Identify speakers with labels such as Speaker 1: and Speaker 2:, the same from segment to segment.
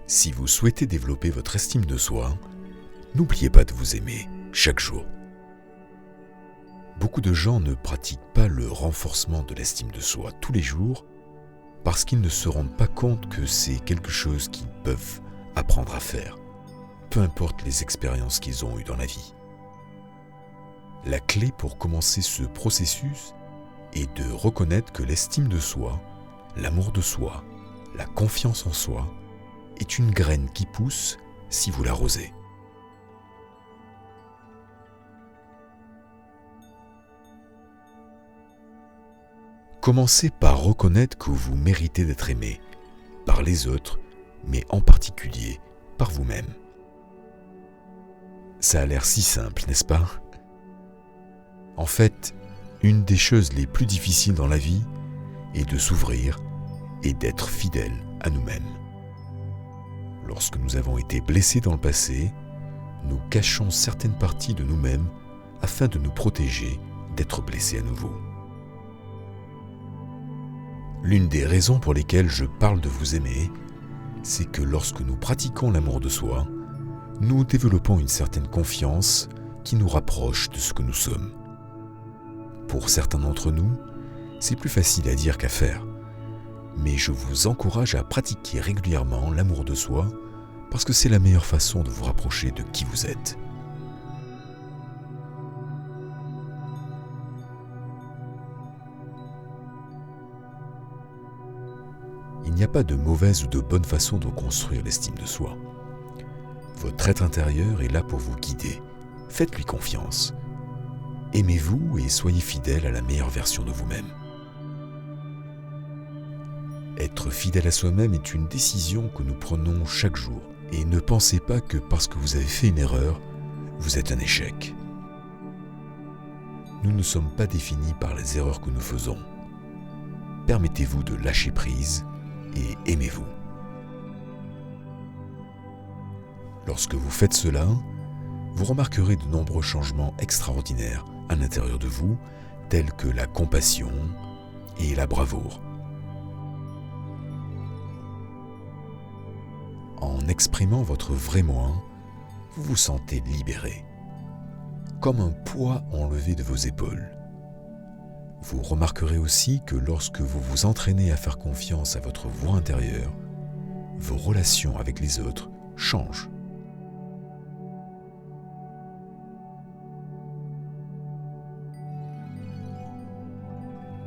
Speaker 1: Si vous souhaitez développer votre estime de soi, n'oubliez pas de vous aimer chaque jour. Beaucoup de gens ne pratiquent pas le renforcement de l'estime de soi tous les jours parce qu'ils ne se rendent pas compte que c'est quelque chose qu'ils peuvent apprendre à faire, peu importe les expériences qu'ils ont eues dans la vie. La clé pour commencer ce processus est de reconnaître que l'estime de soi, l'amour de soi, la confiance en soi est une graine qui pousse si vous l'arrosez. Commencez par reconnaître que vous méritez d'être aimé par les autres, mais en particulier par vous-même. Ça a l'air si simple, n'est-ce pas ? En fait, une des choses les plus difficiles dans la vie est de s'ouvrir et d'être fidèle à nous-mêmes. Lorsque nous avons été blessés dans le passé, nous cachons certaines parties de nous-mêmes afin de nous protéger d'être blessés à nouveau. L'une des raisons pour lesquelles je parle de vous aimer, c'est que lorsque nous pratiquons l'amour de soi, nous développons une certaine confiance qui nous rapproche de ce que nous sommes. Pour certains d'entre nous, c'est plus facile à dire qu'à faire, mais je vous encourage à pratiquer régulièrement l'amour de soi parce que c'est la meilleure façon de vous rapprocher de qui vous êtes. Il n'y a pas de mauvaise ou de bonne façon de construire l'estime de soi. Votre être intérieur est là pour vous guider. Faites-lui confiance. Aimez-vous et soyez fidèle à la meilleure version de vous-même. Être fidèle à soi-même est une décision que nous prenons chaque jour. Et ne pensez pas que parce que vous avez fait une erreur, vous êtes un échec. Nous ne sommes pas définis par les erreurs que nous faisons. Permettez-vous de lâcher prise et aimez-vous. Lorsque vous faites cela, vous remarquerez de nombreux changements extraordinaires à l'intérieur de vous, tels que la compassion et la bravoure. En exprimant votre vrai moi, vous vous sentez libéré, comme un poids enlevé de vos épaules. Vous remarquerez aussi que lorsque vous vous entraînez à faire confiance à votre voix intérieure, vos relations avec les autres changent.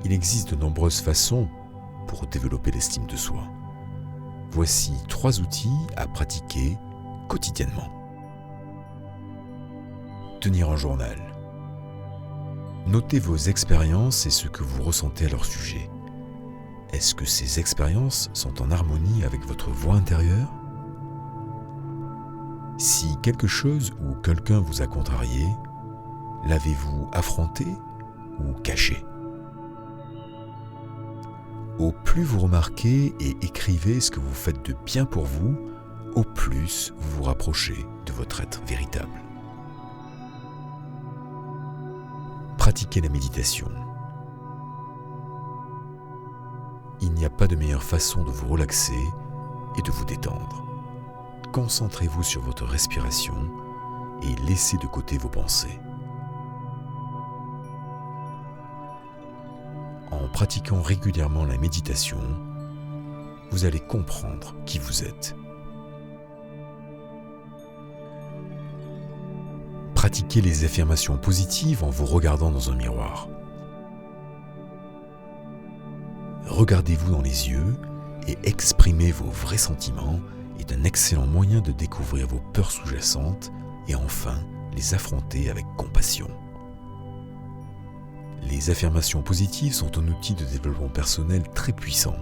Speaker 1: Il existe de nombreuses façons pour développer l'estime de soi. Voici 3 outils à pratiquer quotidiennement. Tenir un journal. Notez vos expériences et ce que vous ressentez à leur sujet. Est-ce que ces expériences sont en harmonie avec votre voix intérieure ? Si quelque chose ou quelqu'un vous a contrarié, l'avez-vous affronté ou caché ? Au plus vous remarquez et écrivez ce que vous faites de bien pour vous, au plus vous vous rapprochez de votre être véritable. Pratiquez la méditation. Il n'y a pas de meilleure façon de vous relaxer et de vous détendre. Concentrez-vous sur votre respiration et laissez de côté vos pensées. En pratiquant régulièrement la méditation, vous allez comprendre qui vous êtes. Pratiquez les affirmations positives en vous regardant dans un miroir. Regardez-vous dans les yeux et exprimez vos vrais sentiments est un excellent moyen de découvrir vos peurs sous-jacentes et enfin les affronter avec compassion. Les affirmations positives sont un outil de développement personnel très puissant.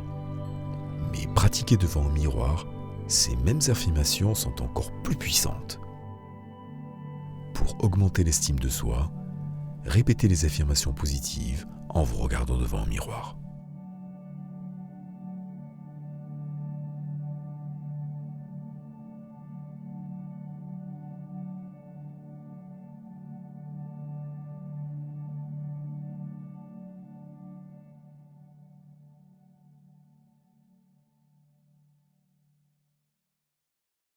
Speaker 1: Mais pratiquées devant un miroir, ces mêmes affirmations sont encore plus puissantes. Pour augmenter l'estime de soi, répétez les affirmations positives en vous regardant devant un miroir.